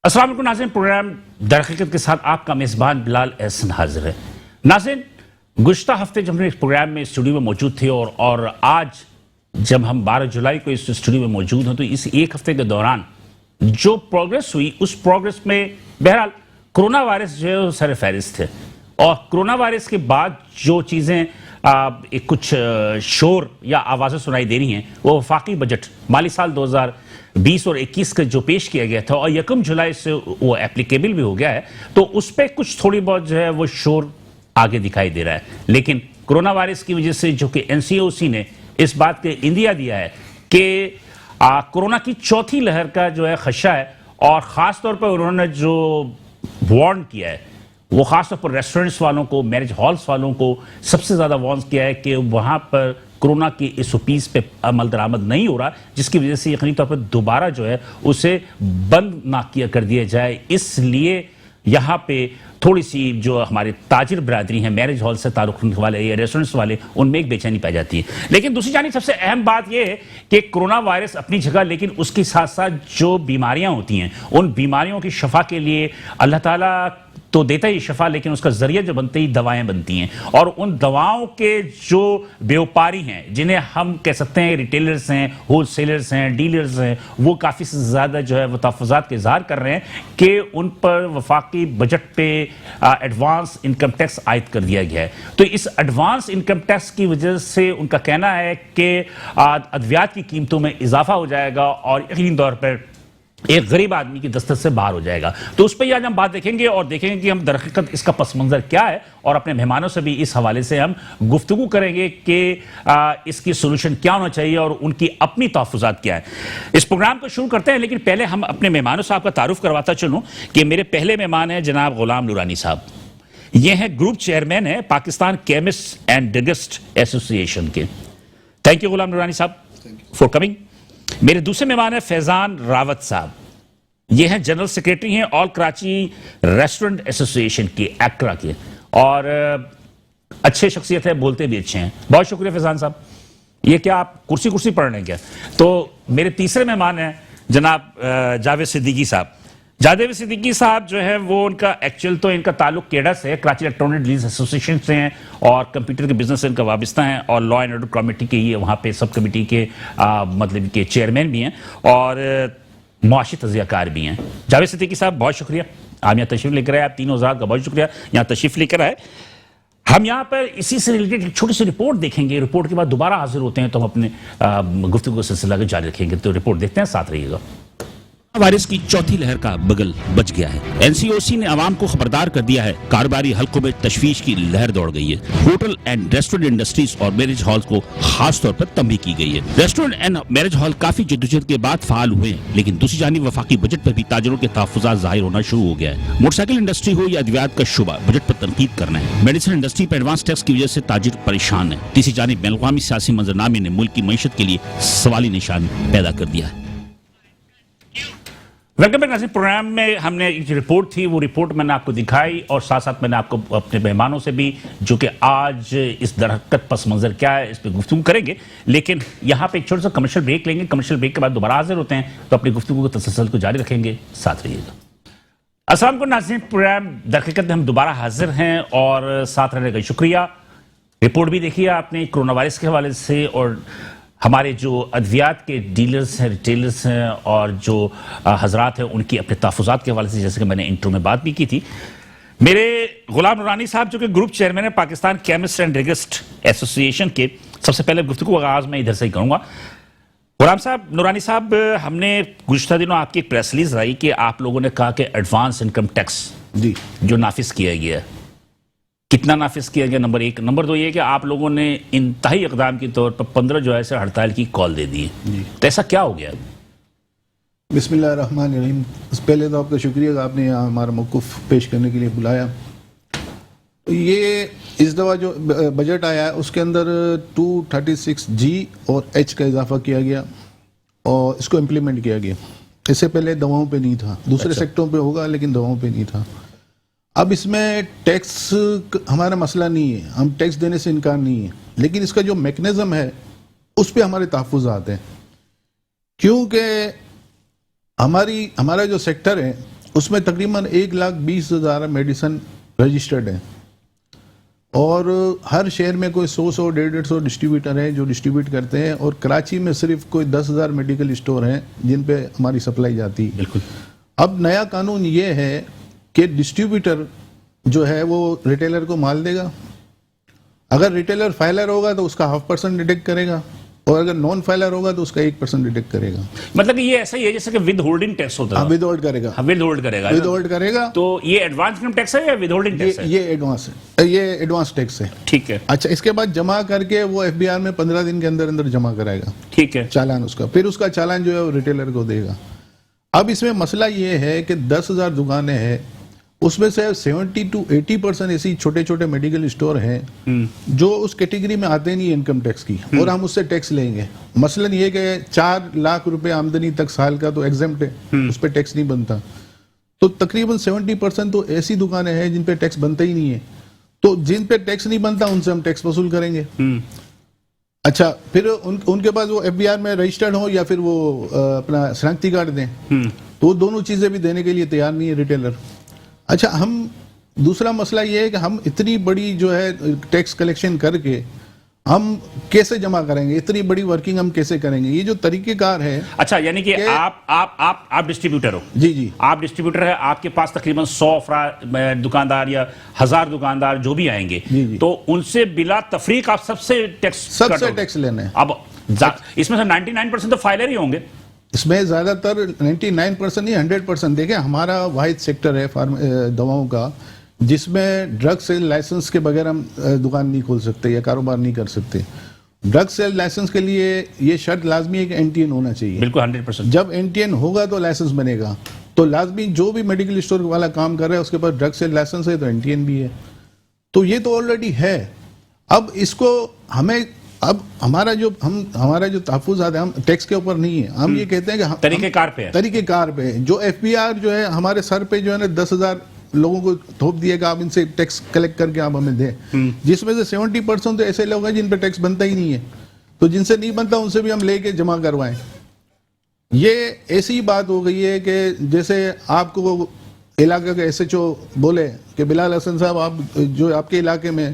السلام علیکم ناظرین، پروگرام در حقیقت کے ساتھ آپ کا میزبان بلال احسن حاضر ہے۔ ناظرین، گزشتہ ہفتے جب ہم اس پروگرام میں اسٹوڈیو میں موجود تھے اور آج جب ہم 12 جولائی کو اس اسٹوڈیو میں موجود ہیں تو اس ایک ہفتے کے دوران جو پروگریس ہوئی اس پروگریس میں بہرحال کرونا وائرس جو ہے سر فہرست تھے، اور کرونا وائرس کے بعد جو چیزیں کچھ شور یا آوازیں سنائی دے رہی ہیں وہ وفاقی بجٹ مالی سال 2020 اور 21 کا جو پیش کیا گیا تھا اور 1 جولائی سے وہ اپلیکیبل بھی ہو گیا ہے، تو اس پہ کچھ تھوڑی بہت جو ہے وہ شور آگے دکھائی دے رہا ہے۔ لیکن کرونا وائرس کی وجہ سے جو کہ NCOC نے اس بات کے اندیا دیا ہے کہ کرونا کی چوتھی لہر کا جو ہے خدشہ ہے، اور خاص طور پر انہوں نے جو وارن کیا ہے وہ خاص طور پر ریسٹورنٹس والوں کو، میرج ہالس والوں کو سب سے زیادہ وارن کیا ہے کہ وہاں پر کرونا کی اس پیس پہ عمل درآمد نہیں ہو رہا، جس کی وجہ سے یقینی طور پر دوبارہ جو ہے اسے بند نہ کر دیا جائے۔ اس لیے یہاں پہ تھوڑی سی جو ہمارے تاجر برادری ہیں، میرج ہال سے تعلق رکھنے والے یا ریسٹورنٹس والے، ان میں ایک بے چینی پائی جاتی ہے۔ لیکن دوسری جانب سب سے اہم بات یہ ہے کہ کرونا وائرس اپنی جگہ، لیکن اس کے ساتھ ساتھ جو بیماریاں ہوتی ہیں ان بیماریوں کی شفا کے لیے اللہ تعالیٰ تو دیتا ہی شفا، لیکن اس کا ذریعہ جو بنتے ہی دوائیں بنتی ہیں، اور ان دواؤں کے جو بیوپاری ہیں جنہیں ہم کہہ سکتے ہیں ریٹیلرز ہیں، ہول سیلرز ہیں، ڈیلرز ہیں، وہ کافی زیادہ جو ہے وہ تحفظات کے اظہار کر رہے ہیں کہ ان پر وفاقی بجٹ پہ ایڈوانس انکم ٹیکس عائد کر دیا گیا ہے۔ تو اس ایڈوانس انکم ٹیکس کی وجہ سے ان کا کہنا ہے کہ ادویات کی قیمتوں میں اضافہ ہو جائے گا اور یقینی طور پر ایک غریب آدمی کی دسترس سے باہر ہو جائے گا۔ تو اس پہ آج ہم بات دیکھیں گے اور دیکھیں گے کہ ہم در حقیقت اس کا پس منظر کیا ہے، اور اپنے مہمانوں سے بھی اس حوالے سے ہم گفتگو کریں گے کہ اس کی سولوشن کیا ہونا چاہیے اور ان کی اپنی تحفظات کیا ہے۔ اس پروگرام کو شروع کرتے ہیں، لیکن پہلے ہم اپنے مہمانوں سے آپ کا تعارف کرواتا چلوں کہ میرے پہلے مہمان ہیں جناب غلام نورانی صاحب۔ یہ ہیں گروپ چیئرمین ہیں پاکستان کیمسٹ اینڈ ڈرگسٹ ایسوسی ایشن کے۔ تھینک یو غلام نورانی صاحب فار کمنگ۔ میرے دوسرے مہمان ہیں فیضان راوت صاحب، یہ ہیں جنرل سیکریٹری ہیں آل کراچی ریسٹورنٹ ایسوسی ایشن کے، ایکرا کے، اور اچھے شخصیت ہے، بولتے بھی اچھے ہیں۔ بہت شکریہ فیضان صاحب۔ یہ کیا آپ کرسی پڑھ رہے ہیں کیا؟ تو میرے تیسرے مہمان ہیں جناب جاوید صدیقی صاحب۔ جاوید صدیقی صاحب جو ہے وہ ان کا ایکچوئل تو ان کا تعلق کیڈا سے ہے، کراچی الیکٹرانک ڈیلرز ایسوسی ایشن سے ہیں، اور کمپیوٹر کے بزنس سے ان کا وابستہ ہیں، اور لا اینڈ آرڈر کمیٹی کے یہ وہاں پہ سب کمیٹی کے مطلب کہ چیئرمین بھی ہیں اور معاشی تجزیہ کار بھی ہیں۔ جاوید صدیقی صاحب بہت شکریہ، آپ یہاں تشریف لے کر آئے، آپ تینوں حضرات کا بہت شکریہ یہاں تشریف لے کر آئے۔ ہم یہاں پر اسی سے ریلیٹڈ ایک چھوٹی سی رپورٹ دیکھیں گے، رپورٹ کے بعد دوبارہ حاضر ہوتے ہیں تو ہم اپنے گفتگو کا سلسلہ کو جاری رکھیں گے۔ تو رپورٹ دیکھتے ہیں، ساتھ رہیے گا۔ وائرس کی چوتھی لہر کا بگل بچ گیا ہے۔ NCOC نے عوام کو خبردار کر دیا ہے، کاروباری حلقوں میں تشویش کی لہر دوڑ گئی ہے۔ ہوٹل اینڈ ریسٹورنٹ انڈسٹریز اور میرج ہال کو خاص طور پر تنبیہ کی گئی ہے۔ ریسٹورنٹ اینڈ میرج ہال کافی جدوجہد کے بعد فعال ہوئے ہیں، لیکن دوسری جانب وفاقی بجٹ پر بھی تاجروں کے تحفظات ظاہر ہونا شروع ہو گیا ہے۔ موٹر سائیکل انڈسٹری ہو یا ادویات کا شعبہ، بجٹ پر تنقید کرنا ہے۔ میڈیسن انڈسٹری پر ایڈوانس ٹیکس کی وجہ سے تاجر پریشان ہیں۔ تیسری جانب بین الاقوامی سیاسی منظرنامے نے ملک کی معیشت کے لیے سوالی نشان پیدا کر دیا ہے۔ ویلکم بیک ناظرین، پروگرام میں ہم نے جو رپورٹ تھی وہ رپورٹ میں نے آپ کو دکھائی، اور ساتھ ساتھ میں نے آپ کو اپنے مہمانوں سے بھی جو کہ آج اس درحقیقت پس منظر کیا ہے اس پہ گفتگو کریں گے، لیکن یہاں پہ ایک چھوٹا سا کمرشل بریک لیں گے۔ کمرشل بریک کے بعد دوبارہ حاضر ہوتے ہیں تو اپنی گفتگو کے تسلسل کو جاری رکھیں گے، ساتھ رہیے گا۔ السلام علیکم ناظرین، پروگرام درحقیقت میں ہم دوبارہ حاضر ہیں اور ساتھ رہنے کا شکریہ۔ رپورٹ بھی دیکھیے آپ نے کرونا وائرس کے حوالے سے، اور ہمارے جو ادویات کے ڈیلرز ہیں، ریٹیلرز ہیں، اور جو حضرات ہیں ان کی اپنے تحفظات کے حوالے سے، جیسے کہ میں نے انٹرو میں بات بھی کی تھی۔ میرے غلام نورانی صاحب جو کہ گروپ چیئرمین ہے پاکستان کیمسٹ اینڈ ڈرگسٹ ایسوسی ایشن کے، سب سے پہلے گفتگو کا آغاز میں ادھر سے ہی کروں گا۔ غلام صاحب، نورانی صاحب، ہم نے گزشتہ دنوں آپ کی ایک پریس ریلیز آئی کہ آپ لوگوں نے کہا کہ ایڈوانس انکم ٹیکس جو نافذ کیا گیا ہے، کتنا نافذ کیا گیا، نمبر ایک۔ نمبر دو یہ کہ آپ لوگوں نے انتہائی اقدام کے طور پر 15 جولائی سے ہڑتال کی کال دے دی ہے، تو ایسا کیا ہو گیا؟ بسم اللہ الرحمن الرحیم۔ پہلے تو آپ کا شکریہ کہ آپ نے یہاں ہمارا موقف پیش کرنے کے لیے بلایا۔ یہ اس دفعہ جو بجٹ آیا ہے اس کے اندر 236G اور H کا اضافہ کیا گیا اور اس کو امپلیمنٹ کیا گیا۔ اس سے پہلے دواؤں پہ نہیں تھا، دوسرے سیکٹروں پہ ہوگا لیکن دواؤں پہ نہیں تھا۔ اب اس میں ٹیکس ہمارا مسئلہ نہیں ہے، ہم ٹیکس دینے سے انکار نہیں ہے، لیکن اس کا جو میکنزم ہے اس پہ ہمارے تحفظات ہیں، کیونکہ ہمارا جو سیکٹر ہے اس میں تقریباً 1,20,000 میڈیسن رجسٹرڈ ہیں اور ہر شہر میں کوئی 100 150 ڈسٹریبیوٹر ہیں جو ڈسٹریبیوٹ کرتے ہیں اور کراچی میں صرف کوئی 10,000 میڈیکل اسٹور ہیں جن پہ ہماری سپلائی جاتی ہے. بالکل. اب نیا قانون یہ ہے کہ ڈسٹریبیوٹر جو ہے وہ ریٹیلر کو مال دے گا. اگر ریٹیلر فائلر ہوگا تو اس کا 0.5% ڈیڈکٹ کرے گا اور اگر نان فائلر ہوگا تو اس کا 1% ڈیڈکٹ کرے گا. مطلب کہ یہ ایسا ہی ہے جیسے کہ ود ہولڈنگ ٹیکس ہوتا ہے. ود ہولڈ کرے گا. ود ہولڈ کرے گا. ود ہولڈ کرے گا. تو یہ ایڈوانس انکم ٹیکس ہے یا ود ہولڈنگ ٹیکس ہے؟ یہ ایڈوانس ہے. یہ ایڈوانس ٹیکس ہے. ٹھیک ہے. اچھا اس کے بعد جمع کر کے وہ ایف بی آر میں 15 دن کے اندر اندر جمع کرائے گا. ٹھیک ہے. چالان اس کا. پھر اس کا چالان جو ہے وہ ریٹیلر کو دے گا. اب اس میں مسئلہ یہ ہے کہ 10,000 دکانیں ہیں اس میں سے 70 to 80% ایسی چھوٹے چھوٹے میڈیکل اسٹور ہیں جو اس کیٹیگری میں آتے نہیں انکم ٹیکس کی اور ہم اس سے ٹیکس لیں گے. مثلا یہ کہ 4 لاکھ روپے آمدنی تک سال کا تو ایگزمپٹ ہے, اس پہ ٹیکس نہیں بنتا. تو تقریباً 70% تو ایسی دکانیں ہیں جن پہ ٹیکس بنتا ہی نہیں ہے. تو جن پہ ٹیکس نہیں بنتا ان سے ہم ٹیکس وصول کریں گے. اچھا پھر ان کے پاس وہ ایف بی آر میں رجسٹرڈ ہو یا پھر وہ اپنا شناختی کارڈ دیں تو وہ دونوں چیزیں بھی دینے کے لیے تیار نہیں ہے ریٹیلر. اچھا ہم دوسرا مسئلہ یہ ہے کہ ہم اتنی بڑی جو ہے ٹیکس کلیکشن کر کے ہم کیسے جمع کریں گے, اتنی بڑی ورکنگ ہم کیسے کریں گے, یہ جو طریقہ کار ہے. اچھا یعنی کہ آپ ڈسٹریبیوٹر ہو. جی جی آپ ڈسٹریبیوٹر ہے, آپ کے پاس تقریباً 100 دکاندار یا 1000 دکاندار جو بھی آئیں گے تو ان سے بلا تفریق آپ سب سے ٹیکس لینا ہے. اب اس میں سے 99% تو فائلر ہی ہوں گے. اس میں زیادہ تر 99% نہیں 100%. دیکھیں ہمارا واحد سیکٹر ہے دواؤں کا جس میں ڈرگ سیل لائسنس کے بغیر ہم دکان نہیں کھول سکتے یا کاروبار نہیں کر سکتے. ڈرگ سیل لائسنس کے لیے یہ شرط لازمی ہے کہ NTN ہونا چاہیے. بالکل 100%. جب NTN ہوگا تو لائسنس بنے گا. تو لازمی جو بھی میڈیکل اسٹور والا کام کر رہا ہے اس کے پاس ڈرگ سیل لائسنس ہے تو NTN بھی ہے. تو یہ تو آلریڈی ہے. اب اس کو ہمیں اب ہمارا جو تحفظات ہے ہم ٹیکس کے اوپر نہیں ہے. ہم یہ کہتے ہیں کہ طریقہ کار پہ جو ایف بی آر جو ہے ہمارے سر پہ جو ہے نا 10,000 لوگوں کو تھوپ دیا کہ آپ ان سے ٹیکس کلیکٹ کر کے آپ ہمیں دیں, جس میں سے 70% تو ایسے لوگ ہیں جن پہ ٹیکس بنتا ہی نہیں ہے. تو جن سے نہیں بنتا ان سے بھی ہم لے کے جمع کروائیں. یہ ایسی بات ہو گئی ہے کہ جیسے آپ کو علاقے کا ایس ایچ او بولے کہ بلال حسن صاحب آپ جو آپ کے علاقے میں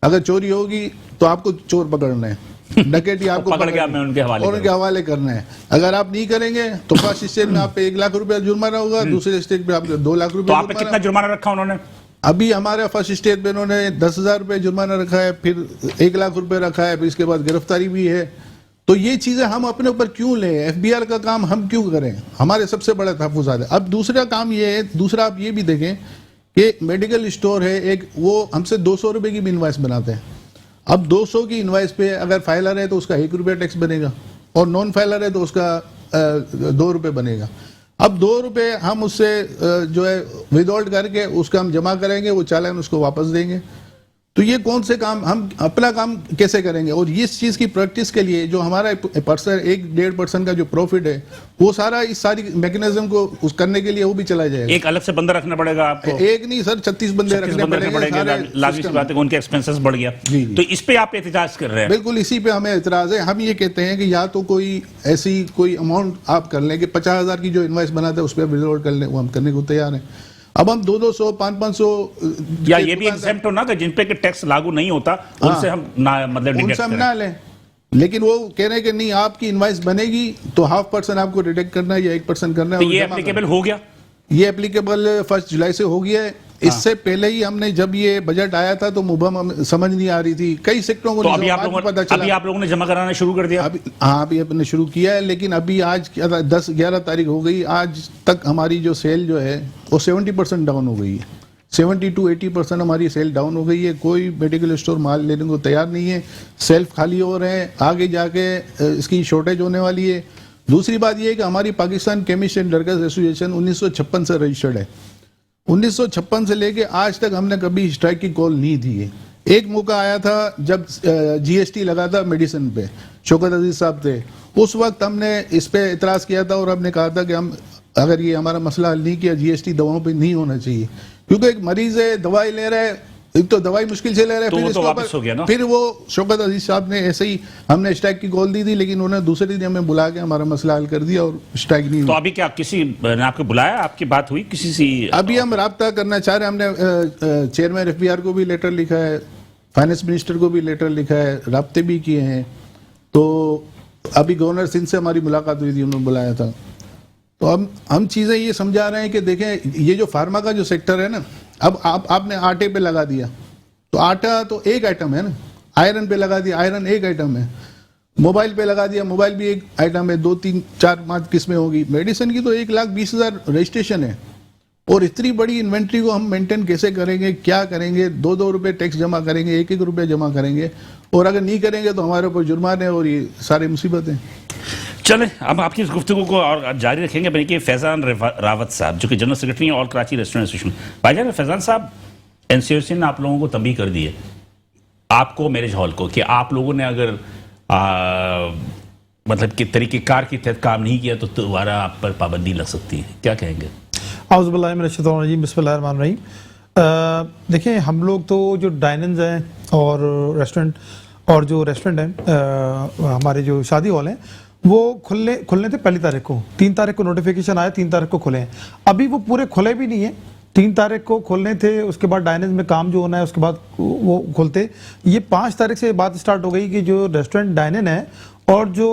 اگر چوری ہوگی تو آپ کو چور پکڑنا ہے, ڈکیٹی آپ کو پکڑ کے ان کے حوالے کرنا ہے. اگر آپ نہیں کریں گے تو فرسٹ اسٹیج میں آپ پہ 1 لاکھ روپے جرمانہ ہوگا, دوسرے اسٹیج پہ آپ 2 لاکھ روپے. تو آپ پہ کتنا جرمانہ رکھا انہوں نے؟ ابھی ہمارے فرسٹ اسٹیج پہ انہوں نے 10,000 روپے جرمانہ رکھا ہے, پھر 1 لاکھ روپے رکھا ہے, پھر اس کے بعد گرفتاری بھی ہے. تو یہ چیزیں ہم اپنے اوپر کیوں لیں؟ ایف بی آر کا کام ہم کیوں کریں؟ ہمارے سب سے بڑا تحفظات ہے. اب دوسرا کام یہ ہے, دوسرا آپ یہ بھی دیکھیں کہ میڈیکل اسٹور ہے ایک, وہ ہم سے 200 روپے کی بھی انوائس بناتے ہیں. اب 200 کی انوائس پہ اگر فائلر ہے تو اس کا 1 روپیہ ٹیکس بنے گا اور نان فائلر ہے تو اس کا 2 روپے بنے گا. اب 2 روپے ہم اس سے جو ہے ود ہولڈ کر کے اس کا ہم جمع کریں گے, وہ چالان اس کو واپس دیں گے. تو یہ کون سے کام ہم اپنا کام کیسے کریں گے؟ اور اس چیز کی پریکٹس کے لیے جو ہمارا 1.5% کا جو پروفٹ ہے وہ سارا اس ساری میکنزم کو اس کرنے کے لیے وہ بھی چلا جائے گا. ایک الگ سے بندہ رکھنا پڑے گا آپ کو. ایک نہیں سر 36 بندے رکھنے پڑیں گے. لازمی سی بات ہے کہ ان کے ایکسپنسز بڑھ گیا. تو اس پہ آپ احتجاج کر رہے ہیں؟ بالکل اسی پہ ہمیں اعتراض ہے. ہم یہ کہتے ہیں کہ یا تو کوئی ایسی کوئی اماؤنٹ آپ کر لیں کہ 50,000 کی جو انوائس بناتا ہے اس پہ ود ہولڈ کر لیں, وہ ہم کرنے کو تیار ہیں. اب ہم 200 500 یا یہ بھی ایگزمپٹ ہو نا کہ جن پہ کہ ٹیکس لاگو نہیں ہوتا ان سے ہم مطلب ان سے ہم نہ لیں, لیکن وہ کہہ رہے ہیں کہ نہیں آپ کی انوائس بنے گی تو 0.5% آپ کو ڈیڈکٹ کرنا ہے یا 1% کرنا ہے. تو یہ اپلیکیبل ہو گیا؟ یہ اپلیکیبل 1 جولائی سے ہو گیا ہے. اس سے پہلے ہی ہم نے جب یہ بجٹ آیا تھا تو مبہم سمجھ نہیں آ رہی تھی کئی سیکٹروں کو. ابھی آپ لوگوں نے جمع کرانا شروع کر دیا؟ ہاں ابھی ہم نے شروع کیا ہے, لیکن ابھی آج 10-11 تاریخ ہو گئی, آج تک ہماری جو سیل جو ہے وہ 70% ڈاؤن ہو گئی ہے. 70 to 80% ہماری سیل ڈاؤن ہو گئی ہے. کوئی میڈیکل اسٹور مال لینے کو تیار نہیں ہے, سیلف خالی ہو رہے ہیں, آگے جا کے اس کی شارٹیج ہونے والی ہے. دوسری بات یہ ہے کہ ہماری Pakistan chemist and drugs association 1956 سے رجسٹرڈ ہے. 1956 سے لے کے آج تک ہم نے کبھی اسٹرائک کی کال نہیں دی ہے. ایک موقع آیا تھا جب GST لگا تھا میڈیسن پہ, شوکت عزیز صاحب تھے, اس وقت ہم نے اس پہ اعتراض کیا تھا اور ہم نے کہا تھا کہ ہم اگر یہ ہمارا مسئلہ حل نہیں کیا GST دواؤں پہ نہیں ہونا چاہیے, کیونکہ ایک مریض ہے دوائی لے رہا ہے ایک تو دوائی مشکل سے لے رہے ہیں، تو پھر وہ اس تو کے واپس ہو گیا نا؟ اوپر پھر وہ شوکت عزیز صاحب نے ایسے ہی، ہم نے اسٹرائک کی کال دی تھی لیکن انہوں نے دوسرے دن ہمیں بلا کے ہمارا مسئلہ حل کر دیا اور اسٹرائک نہیں تو ہوئی. ابھی کیا کسی نے آپ کو بلایا، آپ کی بات ہوئی کسی سے؟ ابھی ہم رابطہ کرنا چاہ رہے ہیں. ہم نے چیئرمین ایف بی آر کو بھی لیٹر لکھا ہے، فائنانس منسٹر کو بھی لیٹر لکھا ہے، رابطے بھی کیے ہیں. تو ابھی گورنر سندھ سے ہماری ملاقات ہوئی تھی، انہوں نے بلایا تھا. تو ہم چیزیں یہ سمجھا رہے ہیں کہ دیکھیں یہ جو فارما کا جو سیکٹر ہے نا، اب آپ نے آٹے پہ لگا دیا تو آٹا تو ایک آئٹم ہے نا، آئرن پہ لگا دیا، آئرن ایک آئٹم ہے، موبائل پہ لگا دیا، موبائل بھی ایک آئٹم ہے، 2 3 4 5 قسمیں ہوگی. میڈیسن کی تو 1,20,000 رجسٹریشن ہے، اور اتنی بڑی انوینٹری کو ہم مینٹین کیسے کریں گے، کیا کریں گے؟ 2 روپے ٹیکس جمع کریں گے، 1 روپے جمع کریں گے، اور اگر نہیں کریں گے تو ہمارے اوپر جرمانے اور یہ ساری مصیبتیں. چلیں اب آپ کی اس گفتگو کو اور جاری رکھیں گے. بلکہ کہ فیضان راوت صاحب جو کہ جنرل سیکرٹری ہیں آل کراچی ریسٹورنٹ ایسوسیشن. بھائی جان، فیضان صاحب، این سی او سی نے آپ لوگوں کو تنبیہ کر دی ہے، آپ کو میرج ہال کو، کہ آپ لوگوں نے اگر مطلب کہ طریقہ کار کے تحت کام نہیں کیا تو دوبارہ آپ پر پابندی لگ سکتی ہے. کیا کہیں گے؟ اعوذ باللہ من الشیطان الرجیم، بسم اللہ الرحمن الرحیم. دیکھیں ہم لوگ تو جو ڈائننز ہیں اور ریسٹورنٹ اور جو ریسٹورنٹ ہیں ہمارے جو شادی ہال ہیں وہ کھلنے تھے 1 تاریخ کو. 3 تاریخ کو نوٹیفیکیشن آیا، 3 تاریخ کو کھلے ہیں. ابھی وہ پورے کھلے بھی نہیں ہیں. 3 تاریخ کو کھولنے تھے، اس کے بعد ڈائننز میں کام جو ہونا ہے اس کے بعد وہ کھولتے. یہ 5 تاریخ سے بات سٹارٹ ہو گئی کہ جو ریسٹورنٹ ڈائنن ہے اور جو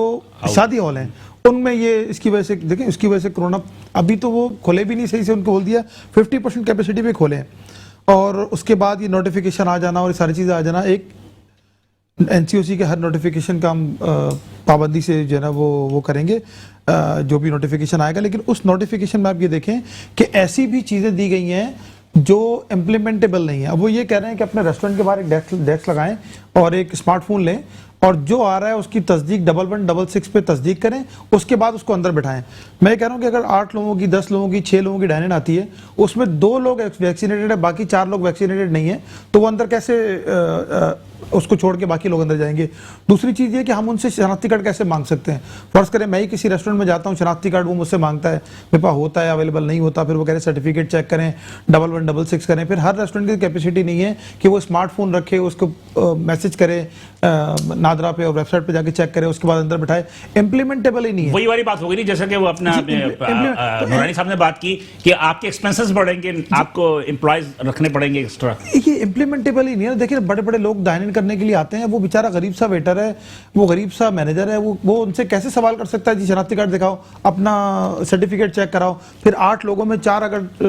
شادی ہال ہیں ان میں یہ اس کی وجہ سے دیکھیں، اس کی وجہ سے کرونا ابھی تو وہ کھلے بھی نہیں صحیح سے. ان کو بول دیا 50% کیپیسٹی پہ کھولے ہیں، اور اس کے بعد یہ نوٹیفیکیشن آ جانا اور یہ ساری چیزیں آ جانا. ایک این سی او سی کے ہر نوٹیفیکیشن کا ہم پابندی سے جو ہے نا وہ کریں گے جو بھی نوٹیفیکیشن آئے گا. لیکن اس نوٹیفیکیشن میں آپ یہ دیکھیں کہ ایسی بھی چیزیں دی گئی ہیں جو امپلیمنٹیبل نہیں ہیں. اب وہ یہ کہہ رہے ہیں کہ اپنے ریسٹورنٹ کے باہر ایک ڈیسک لگائیں اور ایک اسمارٹ فون لیں اور جو آ رہا ہے اس کی تصدیق 1166 پہ تصدیق کریں، اس کے بعد اس کو اندر بٹھائیں. میں یہ کہہ رہا ہوں کہ اگر 8 لوگوں کی 10 لوگوں کی 6 لوگوں کی ڈائننگ آتی ہے، اس میں 2 لوگ ویکسینیٹڈ ہے، باقی 4 لوگ ویکسینیٹڈ نہیں ہیں، تو وہ اندر کیسے اس کو چھوڑ کے باقی لوگ اندر جائیں گے؟ دوسری چیز یہ کہ ہم ان سے شناختی کارڈ کیسے مانگ سکتے ہیں؟ فرض کریں میں ہی کسی ریسٹورنٹ میں جاتا ہوں، شناختی کارڈ وہ مجھ سے مانگتا ہے، میرے پاس ہوتا ہے اویلیبل نہیں ہوتا، پھر وہ کہہ رہے سرٹیفکیٹ چیک کریں 1166 کریں. پھر ہر ریسٹورنٹ کی کیپیسٹی نہیں ہے کہ وہ اسمارٹ فون رکھے، اس کو میسج کرے نادرا پہ اور ویب سائٹ پہ جا کے چیک کرے، اس کے بعد اندر بٹھائے. امپلیمنٹیبل ہی نہیں ہے. وہی والی بات ہو گئی جیسا کہ وہ اپنا نورانی صاحب نے بات کی کہ آپ کے ایکسپینسز بڑھیں گے، آپ کو امپلائیز رکھنے پڑیں گے ایکسٹرا. یہ امپلیمنٹیبل ہی نہیں ہے. دیکھیں بڑے بڑے لوگ ڈائننگ کرنے کے لیے آتے ہیں، وہ بیچارہ غریب سا ویٹر ہے، وہ غریب سا مینیجر ہے، وہ ان سے کیسے سوال کر سکتا ہے جی شناختی کارڈ دکھاؤ، اپنا سرٹیفکیٹ چیک کراؤ. پھر 8 لوگوں میں 4 اگر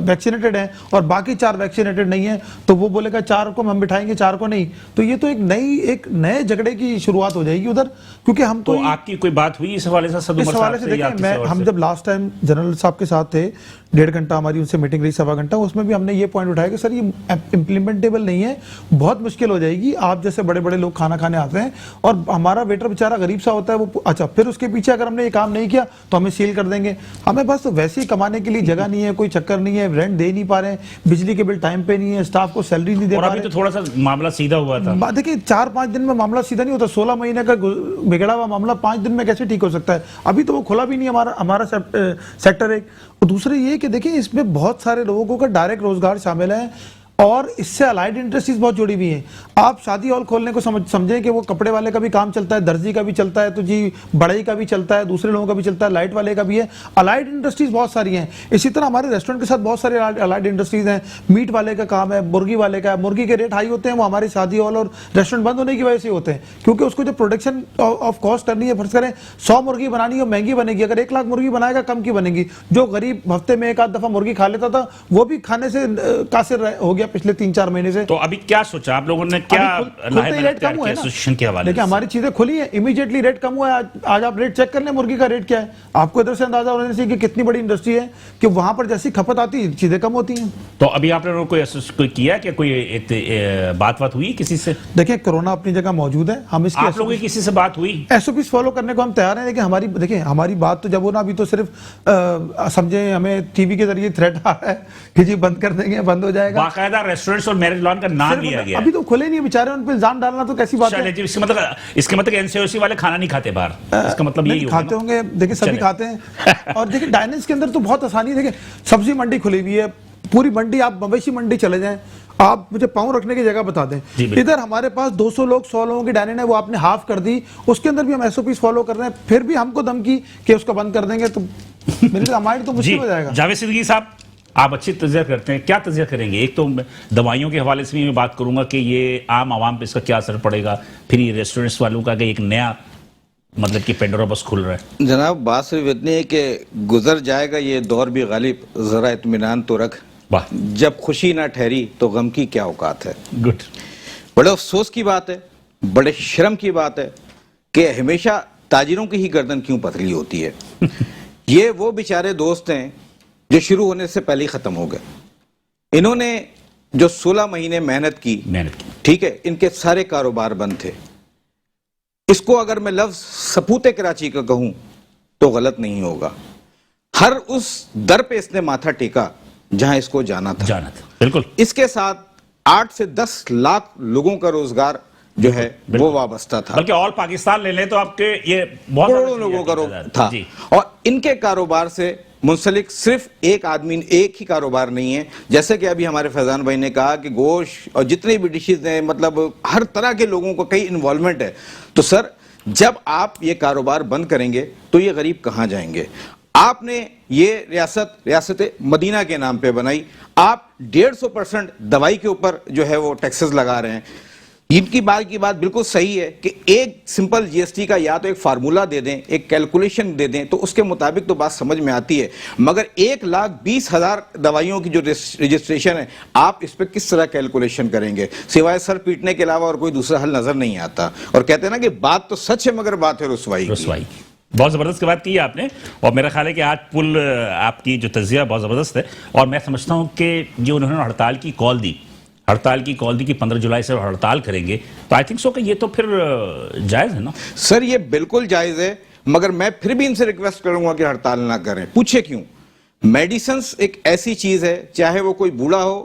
ویکسینیٹڈ ہیں اور باقی 4 ویکسینیٹڈ نہیں ہیں تو وہ بولے گا 4 کو ہم بٹھائیں گے 4 کو نہیں. تو یہ تو ایک نئے جھگڑے کی شروعات ہو جائے گی ادھر. کیونکہ ہم تو آپ کی کوئی بات ہوئی اس حوالے سے صد عمر صاحب سے؟ دیکھیں ہم جب لاسٹ ٹائم جنرل صاحب کے ساتھ تھے 1.5 گھنٹہ ہماری ان سے میٹنگ رہی 1.25 گھنٹہ، اس میں بھی ہم نے یہ پوائنٹ اٹھایا کہ سر یہ امپلیمنٹیبل نہیں ہے، بہت مشکل ہو جائے گی. آپ جیسے بڑے بڑے لوگ کھانا کھانے آتے ہیں اور ہمارا ویٹر بیچارہ غریب سا ہوتا ہے، وہ اچھا پھر اس کے پیچھے اگر ہم نے یہ کام نہیں کیا تو ہمیں سیل کر دیں گے. ہمیں بس ویسے ہی کمانے کے لیے جگہ نہیں ہے، کوئی چکر نہیں ہے، رینٹ دے نہیں پا رہے ہیں، بجلی کے بل ٹائم پہ نہیں ہے، اسٹاف کو سیلری نہیں دے پا رہے. اور ابھی تو تھوڑا سا معاملہ سیدھا ہوا تھا. دیکھیں 4-5 دن میں معاملہ سیدھا نہیں ہوتا. 16 مہینے کا بگڑا ہوا معاملہ 5 دن میں کیسے ٹھیک ہو سکتا ہے؟ ابھی تو وہ کھلا بھی نہیں ہمارا سیکٹر. ایک دوسرے یہ کہ دیکھیں اس میں بہت سارے لوگوں کا ڈائریکٹ روزگار شامل ہے اور اس سے الائڈ انڈسٹریز بہت جڑی ہوئی ہیں. آپ شادی ہال کھولنے کو سمجھیں کہ وہ کپڑے والے کا بھی کام چلتا ہے، درزی کا بھی چلتا ہے، تو جی بڑھئی کا بھی چلتا ہے، دوسرے لوگوں کا بھی چلتا ہے، لائٹ والے کا بھی ہے. الائڈ انڈسٹریز بہت ساری ہیں. اسی طرح ہمارے ریسٹورنٹ کے ساتھ بہت سارے الائڈ انڈسٹریز ہیں. میٹ والے کا کام ہے، مرغی والے کا ہے. مرغی کے ریٹ ہائی ہوتے ہیں، وہ ہماری شادی ہال اور ریسٹورنٹ بند ہونے کی وجہ سے ہوتے ہیں، کیونکہ اس کو جو پروڈکشن آف کاسٹ کرنی ہے، فرض کریں 100 مرغی بنانی ہے، مہنگی بنے گی. اگر 1 لاکھ مرغی بنائے گا کم کی بنے گی. جو غریب ہفتے میں 1 آدھ دفعہ مرغی کھا لیتا تھا وہ بھی کھانے سے قاصر ہو گیا پچھلے 3-4 مہینے سے. تو ابھی کیا سوچا آپ لوگوں نے؟ کیا ایسوسیشن کے حوالے سے؟ دیکھیں ہماری چیزیں کھلی ہیں، امیڈیٹلی ریٹ کم ہوا ہے. آج آپ ریٹ چیک کر لیں مرغی کا ریٹ کیا ہے، آپ کو ادھر سے اندازہ ہونے سے کہ کتنی بڑی انڈسٹری ہے کہ وہاں پر جیسی کھپت آتی چیزیں کم ہوتی ہیں. تو ابھی آپ نے کوئی کیا کہ کوئی بات ہوئی کسی سے؟ دیکھیں کرونا اپنی جگہ موجود ہے. ہم اس آپ لوگوں کی کسی سے بات ہوئی؟ ایس او پیز فالو کرنے کو ہم تیار ہیں. دیکھیں ہماری بات تو جب ہونا، ابھی تو صرف سمجھیں ہمیں ٹی وی کے ذریعے تھریٹ آ رہا ہے کہ جی بند کر دیں گے، بند ہو جائے گا. باقاعدہ ریسٹورنٹس اور میرج لان کا نام لیا گیا. ابھی تو کھلے نہیں بیچارے، ان پہ الزام ڈالنا تو کیسی بات ہے؟ اس کا مطلب این سی او سی والے کھانا نہیں کھاتے باہر، اس کا مطلب یہی کھاتے ہوں گے. دیکھیں سبھی کھاتے ہیں. اور دیکھیں ڈائننگز کے اندر تو بہت آسانی ہے. دیکھیں سبزی منڈی کھلی ہوئی ہے، پوری منڈی، آپ مویشی منڈی چلے جائیں، آپ مجھے پاؤں رکھنے کی جگہ بتا دیں. ادھر ہمارے پاس 200 لوگ 100 لوگوں کی ڈائننگ ہے, وہ آپ نے ہاف کر دی, اس کے اندر بھی ہم ایس او پیز فالو کر رہے ہیں, پھر بھی ہم کو دھمکی کہ اس کو بند کر دیں گے, تو میرے لیے ہمارے تو مشکل ہو جائے گا. جاوید صدیقی صاحب, آپ اچھی تجزیہ کرتے ہیں, کیا تجزیہ کریں گے؟ ایک تو دوائیوں کے حوالے سے بھی میں بات کروں گا کہ یہ عام عوام پہ اس کا کیا اثر پڑے گا, پھر یہ ریسٹورنٹس والوں کا کہ ایک نیا مطلب کہ پینڈورا بس کھل رہا ہے. جناب بات صرف اتنی ہے کہ گزر جائے گا یہ دور بھی غالب, ذرا اطمینان تو رکھ, جب خوشی نہ ٹھہری تو غم کی کیا اوقات ہے. گڈ. بڑے افسوس کی بات ہے, بڑے شرم کی بات ہے کہ ہمیشہ تاجروں کی ہی گردن کیوں پتلی ہوتی ہے. یہ وہ بیچارے دوست ہیں جو شروع ہونے سے پہلے ہی ختم ہو گئے. انہوں نے جو 16 مہینے محنت کی, ٹھیک ہے, ان کے سارے کاروبار بند تھے. اس کو اگر میں لفظ سپوت کراچی کا کہوں تو غلط نہیں ہوگا. ہر اس در پہ اس نے ماتھا ٹیکا جہاں اس کو جانا تھا. بالکل. اس کے ساتھ 8 سے 10 لاکھ لوگوں کا روزگار جو ہے وہ وابستہ تھا, بلکہ آل پاکستان لے لیں تو آپ کے یہ بہت کروڑوں لوگوں کا تھا. اور ان کے کاروبار سے منسلک صرف ایک آدمی, ایک ہی کاروبار نہیں ہے. جیسے کہ ابھی ہمارے فیضان بھائی نے کہا کہ گوشت اور جتنے بھی ڈشز ہیں, مطلب ہر طرح کے لوگوں کو کئی انوالومنٹ ہے. تو سر جب آپ یہ کاروبار بند کریں گے تو یہ غریب کہاں جائیں گے؟ آپ نے یہ ریاست مدینہ کے نام پہ بنائی, آپ 150% دوائی کے اوپر جو ہے وہ ٹیکسز لگا رہے ہیں. ان کی بات بالکل صحیح ہے کہ ایک سمپل جی ایس ٹی کا یا تو ایک فارمولہ دے دیں, ایک کیلکولیشن دے دیں, تو اس کے مطابق تو بات سمجھ میں آتی ہے. مگر 1,20,000 دوائیوں کی جو رجسٹریشن ہے, آپ اس پہ کس طرح کیلکولیشن کریں گے؟ سوائے سر پیٹنے کے علاوہ اور کوئی دوسرا حل نظر نہیں آتا. اور کہتے ہیں نا کہ بات تو سچ ہے مگر بات ہے رسوائی. بہت زبردست بات کی ہے آپ نے, اور میرا خیال ہے کہ آج پل آپ کی جو تجزیہ بہت زبردست ہے. اور میں سمجھتا ہوں کہ جو انہوں نے ہڑتال کی کال دی کہ 15 جولائی سے ہڑتال کریں گے, تو آئی تھنک سو کہ یہ تو پھر جائز ہے نا سر؟ یہ بالکل جائز ہے, مگر میں پھر بھی ان سے ریکویسٹ کروں گا کہ ہڑتال نہ کریں. پوچھے کیوں؟ میڈیسنز ایک ایسی چیز ہے, چاہے وہ کوئی بوڑھا ہو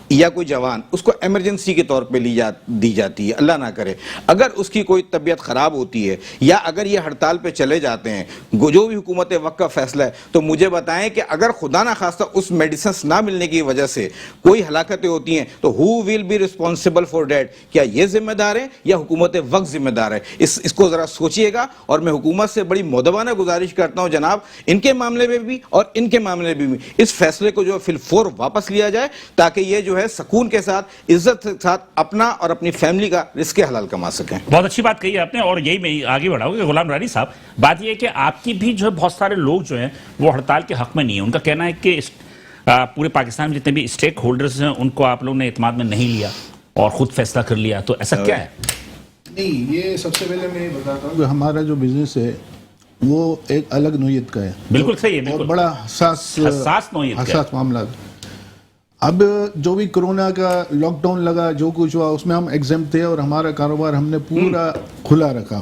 یا کوئی جوان, اس کو ایمرجنسی کے طور پہ دی جاتی ہے. اللہ نہ کرے اگر اس کی کوئی طبیعت خراب ہوتی ہے یا اگر یہ ہڑتال پہ چلے جاتے ہیں, جو بھی حکومت وقت کا فیصلہ ہے, تو مجھے بتائیں کہ اگر خدا نہ خواستہ اس میڈیسنز نہ ملنے کی وجہ سے کوئی ہلاکتیں ہوتی ہیں, تو who will be responsible for that؟ کیا یہ ذمہ دار ہے یا حکومت وقت ذمہ دار ہے؟ اس کو ذرا سوچئے گا. اور میں حکومت سے بڑی مؤدبانہ گزارش کرتا ہوں جناب, ان کے معاملے میں بھی اور ان کے معاملے میں بھی اس فیصلے کو جو فی الفور واپس لیا جائے, تاکہ یہ جو ہے سکون کے ساتھ, عزت کے ساتھ اپنا اور اپنی فیملی کا رزق حلال کما سکیں. بہت اچھی بات کہی آپ نے, اور یہی میں آگے بڑھاؤں گا. غلام رانی صاحب, بات یہ ہے کہ آپ کی بھی جو ہے بہت سارے لوگ جو ہیں وہ ہڑتال کے حق میں نہیں ہیں. ان کا کہنا ہے کہ پورے پاکستان میں جتنے بھی اسٹیک ہولڈرز ہیں ان کو آپ لوگوں نے اعتماد میں نہیں لیا اور خود فیصلہ کر لیا, تو ایسا کیا ہے؟ نہیں, یہ سب سے پہلے میں بتاتا ہوں کہ ہمارا جو بزنس ہے وہ ایک الگ نوعیت کا ہے. بالکل صحیح ہے, اور بڑا حساس معاملہ. اب جو بھی کرونا کا لاک ڈاؤن لگا, جو کچھ ہوا, اس میں ہم ایگزمپٹ تھے اور ہمارا کاروبار ہم نے پورا کھلا رکھا.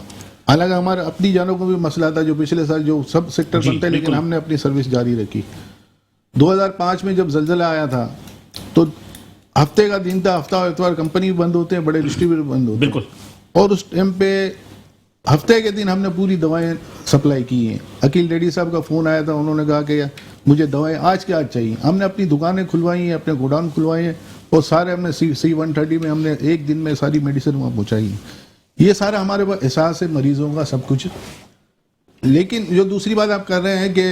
حالانکہ ہمارا اپنی جانوں کو بھی مسئلہ تھا, جو پچھلے سال جو سب سیکٹر بنتے, لیکن ہم نے اپنی سروس جاری رکھی. 2005 میں جب زلزلہ آیا تھا تو ہفتے کا دن تھا, ہفتہ اتوار کمپنی بند ہوتے ہیں, بڑے ڈسٹریبیوٹر بند ہوتے ہیں. اور اس ٹائم پہ ہفتے کے دن ہم نے پوری دوائیں سپلائی کی ہیں. عقیل ڈیڈی صاحب کا فون آیا تھا, انہوں نے کہا کہ مجھے دوائیں آج کے آج چاہیے. ہم نے اپنی دکانیں کھلوائی ہیں, اپنے گوڈاؤن کھلوائے ہیں, اور سارے ہم نے C130 میں ہم نے ایک دن میں ساری میڈیسن وہاں پہنچائی ہیں. یہ سارا ہمارے پاس احساس ہے مریضوں کا سب کچھ. لیکن جو دوسری بات آپ کر رہے ہیں کہ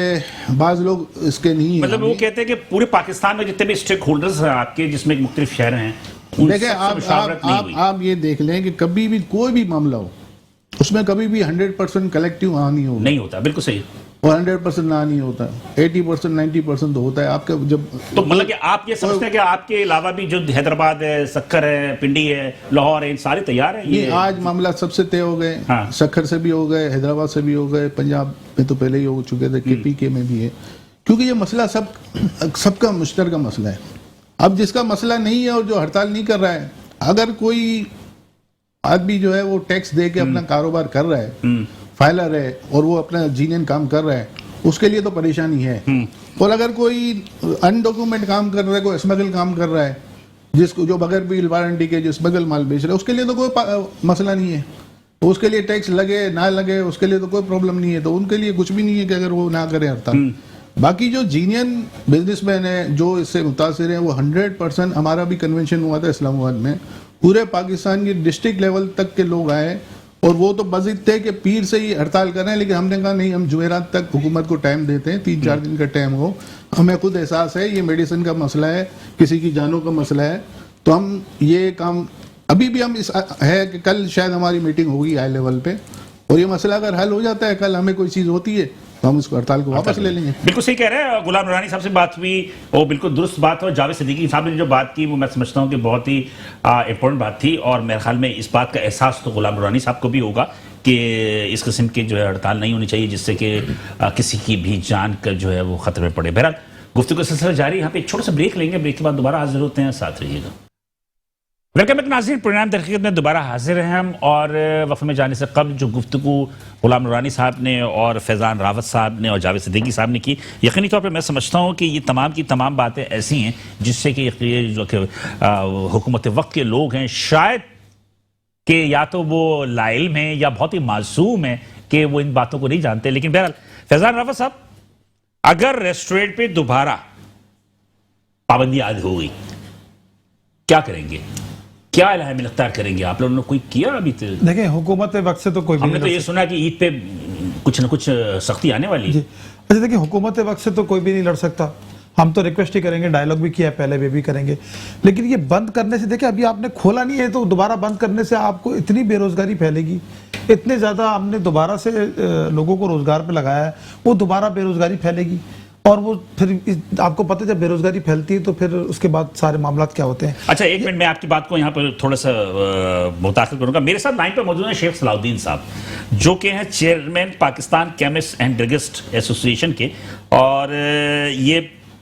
بعض لوگ اس کے نہیں ہیں, مطلب وہ کہتے ہیں کہ پورے پاکستان میں جتنے بھی اسٹیک ہولڈرز ہیں آپ کے, جس میں مختلف شہر ہیں, دیکھیں آپ یہ دیکھ لیں کہ کبھی بھی کوئی بھی معاملہ ہو, اس میں کبھی بھی 100% کلیکٹیو نہیں ہوتا. بالکل صحیح. اور 100% نہیں ہوتا, 80% 90% تو ہوتا ہے. آپ کے جب تو مطلب کہ آپ یہ سمجھتے ہیں کہ آپ کے علاوہ بھی جو حیدرآباد ہے, سکھر ہے, پنڈی ہے, لاہور ہے, سارے تیار ہیں؟ یہ آج معاملہ سب سے طے ہو گئے, سکھر سے بھی ہو گئے, حیدرآباد سے بھی ہو گئے, پنجاب میں تو پہلے ہی ہو چکے تھے, KPK میں بھی ہے. کیونکہ یہ مسئلہ سب کا مشترکہ مسئلہ ہے. اب جس کا مسئلہ نہیں ہے اور جو ہڑتال نہیں کر رہا ہے, اگر کوئی آدمی جو ہے وہ ٹیکس دے کے اپنا کاروبار کر رہا ہے, فائلر ہے, اور وہ اپنا جینین کام کر رہا ہے, اس کے لیے تو پریشانی ہے. اور اگر کوئی انڈاکومنٹ کام کر رہا ہے, کوئی اسمگل کام کر رہا ہے, جس کو جو بغیر بل وارنٹی کے جو اسمگل مال بیچ رہا ہے, اس کے لیے تو کوئی مسئلہ نہیں ہے. اس کے لیے ٹیکس لگے نہ لگے اس کے لیے تو کوئی پرابلم نہیں ہے. تو ان کے لیے کچھ بھی نہیں ہے کہ اگر وہ نہ کرے ہڑتال. باقی جو جینین بزنس مین ہیں جو اس سے متاثر ہیں وہ 100%، ہمارا بھی کنونشن ہوا تھا اسلام آباد میں، پورے پاکستان کی ڈسٹرکٹ لیول تک کے لوگ آئے اور وہ تو بضد تھے کہ پیر سے ہی ہڑتال کر رہے ہیں، لیکن ہم نے کہا نہیں، ہم جمعرات تک حکومت کو ٹائم دیتے ہیں، 3-4 دن کا ٹائم ہو، ہمیں خود احساس ہے یہ میڈیسن کا مسئلہ ہے، کسی کی جانوں کا مسئلہ ہے، تو ہم یہ کام ابھی بھی ہم اس ہے کہ کل شاید ہماری میٹنگ ہوگی ہائی لیول پہ، اور یہ مسئلہ اگر حل ہو جاتا ہے، کل ہمیں کوئی چیز ہوتی ہے تو ہم اس کو ہڑتال کو واپس لے لیں گے۔ بالکل صحیح کہہ رہے ہیں غلام نورانی صاحب سے بات ہوئی، وہ بالکل درست بات ہے، اور جاوید صدیقی صاحب نے جو بات کی وہ میں سمجھتا ہوں کہ بہت ہی امپورٹنٹ بات تھی، اور میرے خیال میں اس بات کا احساس تو غلام نورانی صاحب کو بھی ہوگا کہ اس قسم کی جو ہے ہڑتال نہیں ہونی چاہیے جس سے کہ کسی کی بھی جان کا جو ہے وہ خطرے میں پڑے۔ بہرحال گفتگو کا سلسلہ جاری، یہاں پہ ایک چھوٹا سا بریک لیں گے، بریک کے بعد دوبارہ حاضر ہوتے ہیں، ساتھ رہیے گا۔ ویلکم بیک ناظرین، پروگرام در حقیقت میں دوبارہ حاضر ہیں ہم، اور وقفے میں جانے سے قبل جو گفتگو غلام نورانی صاحب نے اور فیضان راوت صاحب نے اور جاوید صدیقی صاحب نے کی، یقینی طور پر میں سمجھتا ہوں کہ یہ تمام کی تمام باتیں ایسی ہیں جس سے کہ یہ جو کہ حکومت وقت کے لوگ ہیں شاید کہ یا تو وہ لا علم ہیں یا بہت ہی معصوم ہیں کہ وہ ان باتوں کو نہیں جانتے، لیکن بہرحال فیضان راوت صاحب، اگر ریسٹورینٹ پہ دوبارہ پابندی عائد ہو گئی کیا کریں گے؟ کیا علائم اختیار کریں گے؟ آپ لوگوں نے کوئی کیا ابھی تک؟ دیکھیں حکومت وقت سے تو کوئی بھی ہم نے تو یہ سنا کہ عید پہ کچھ نہ کچھ سختی آنے والی ہے۔ اچھا دیکھیں حکومت وقت سے تو کوئی بھی نہیں لڑ سکتا، ہم تو ریکویسٹ ہی کریں گے، ڈائیلاگ بھی کیا ہے پہلے بھی کریں گے، لیکن یہ بند کرنے سے دیکھیں ابھی آپ نے کھولا نہیں ہے تو دوبارہ بند کرنے سے آپ کو اتنی بے روزگاری پھیلے گی، اتنے زیادہ ہم نے دوبارہ سے لوگوں کو روزگار پہ لگایا ہے، وہ دوبارہ بے روزگاری پھیلے گی، اور وہ پھر آپ کو پتہ جب بے روزگاری پھیلتی ہے تو پھر اس کے بعد سارے معاملات کیا ہوتے ہیں۔ اچھا ایک منٹ میں آپ کی بات کو یہاں پر تھوڑا سا متاثر کروں گا۔ میرے ساتھ لائن پہ موجود ہیں شیخ صلاح الدین صاحب جو کہ ہیں chairman Pakistan chemist and druggist association کے، اور یہ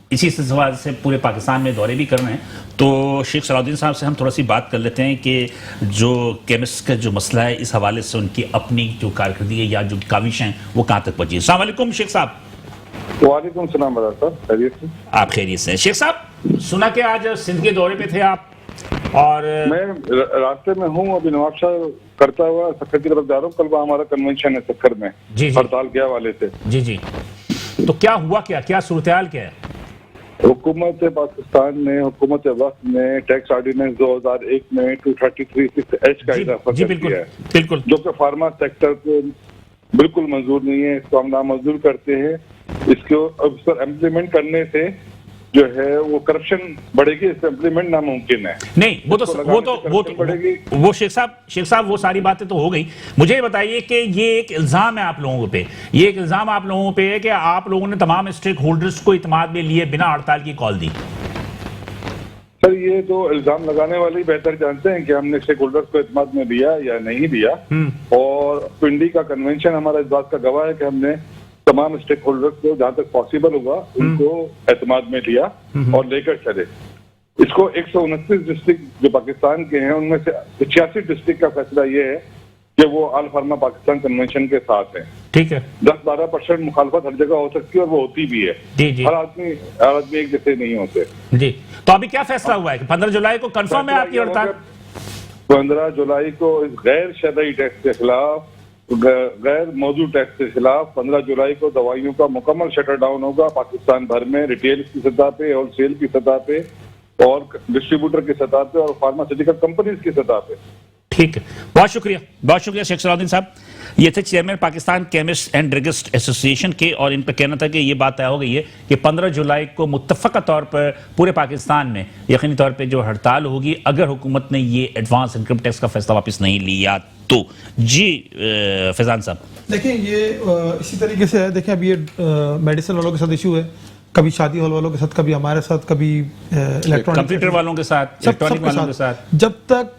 اسی سلسلے سے پورے پاکستان میں دورے بھی کر رہے ہیں، تو شیخ صلاح الدین صاحب سے ہم تھوڑا سی بات کر لیتے ہیں کہ جو کیمسٹ کا جو مسئلہ ہے اس حوالے سے ان کی اپنی جو کارکردگی ہے یا جو کاوش ہیں وہ کہاں تک پہنچی ہے۔ السلام علیکم شیخ صاحب۔ وعلیکم السلام صاحب، خیریت سے؟ آپ خیریت سے؟ شیخ صاحب سنا کہ آج سندھ کے دورے پہ تھے آپ، اور میں راستے میں ہوں، ابھی نواب شاہ کرتا ہوا سکر کی طرف جا رہا ہوں، کل ہمارا کنونشن ہے سکر میں ہڑتال کے حوالے سے۔ جی جی، تو کیا ہوا، کیا صورتحال کیا ہے؟ حکومت پاکستان نے حکومت وقت نے ٹیکس آرڈیننس 2001 میں 2336H کا اضافہ کر دیا ہے، بالکل، جو کہ فارما سیکٹر کو بالکل منظور نہیں ہے، اس کو ہم نامنظور کرتے ہیں۔ اس کو امپلیمنٹ کرنے سے جو ہے وہ کرپشن بڑھے گی، اس سے امپلیمنٹ ناممکن ہے۔ نہیں وہ شیخ صاحب وہ ساری باتیں تو ہو گئی، مجھے یہ بتائیے کہ یہ ایک الزام ہے آپ لوگوں پہ، یہ ایک الزام آپ لوگوں پہ ہے کہ آپ لوگوں نے تمام اسٹیک ہولڈرز کو اعتماد میں لیے بنا ہڑتال کی کال دی۔ سر یہ تو الزام لگانے والے ہی بہتر جانتے ہیں کہ ہم نے اسٹیک ہولڈرز کو اعتماد میں لیا یا نہیں لیا، اور پنڈی کا کنونشن ہمارا اس بات کا گواہ ہے کہ ہم نے تمام اسٹیک ہولڈرز کو جہاں تک پاسبل ہوا ان کو اعتماد میں لیا اور لے کر چلے۔ اس کو 129 ڈسٹرکٹ جو پاکستان کے ہیں ان میں سے 86 ڈسٹرکٹ کا فیصلہ یہ ہے کہ وہ آل فارما پاکستان کنونشن کے ساتھ ہیں۔ ٹھیک ہے، 10-12% مخالفت ہر جگہ ہو سکتی ہے اور وہ ہوتی بھی ہے، ہر آدمی ایک جیسے نہیں ہوتے۔ جی تو ابھی کیا فیصلہ ہوا ہے کہ 15 جولائی کو کنفرم ہے آپ کی ہڑتال؟ 15 جولائی کو اس غیر شرعی ٹیکس کے خلاف، غیر موضوع ٹیکس کے خلاف 15 جولائی کو دوائیوں کا مکمل شٹر ڈاؤن ہوگا پاکستان بھر میں، ریٹیل کی سطح پہ، ہول سیل کی سطح پہ، اور ڈسٹریبیوٹر کی سطح پہ، اور فارماسیوٹیکل کمپنیز کی سطح پہ۔ ٹھیک ہے، بہت شکریہ شیخ صلاح الدین صاحب، یہ تھے chairman Pakistan chemist and druggist association کے، اور ان پہ کہنا تھا کہ یہ بات طے ہو گئی ہے کہ 15 جولائی کو متفقہ طور پر پورے پاکستان میں یقینی طور پہ جو ہڑتال ہوگی اگر حکومت نے یہ ایڈوانس انکم ٹیکس کا فیصلہ واپس نہیں لیا تو۔ جی فیضان صاحب دیکھیں یہ اسی طریقے سے ہے، دیکھیں اب یہ میڈیسن والوں کے ساتھ ایشو ہے، کبھی شادی ہال والوں کے ساتھ، کبھی ہمارے ساتھ، کبھی الیکٹرانک کمپیوٹر والوں کے ساتھ، الیکٹرانک والوں کے ساتھ۔ جب تک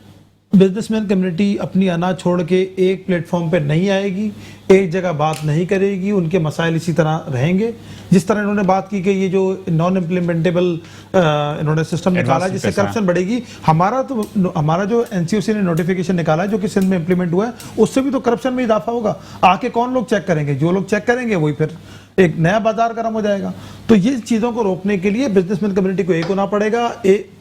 بزنس مین کمیونٹی اپنی انا چھوڑ کے ایک پلیٹ فارم پہ نہیں آئے گی، ایک جگہ بات نہیں کرے گی، ان کے مسائل اسی طرح رہیں گے۔ جس طرح انہوں نے بات کی کہ یہ جو نان امپلیمنٹیبل انہوں نے سسٹم نکالا جس سے کرپشن بڑھے گی، ہمارا جو NCOC نے نوٹیفیکیشن نکالا ہے جو کہ سندھ میں امپلیمنٹ ہوا ہے، اس سے بھی تو کرپشن میں اضافہ ہوگا۔ آ کے کون لوگ چیک کریں گے؟ جو لوگ چیک کریں گے وہی پھر ایک نیا بازار گرم ہو جائے گا۔ تو یہ چیزوں کو روکنے کے لیے بزنس مین کمیونٹی کو ایک ہونا پڑے گا،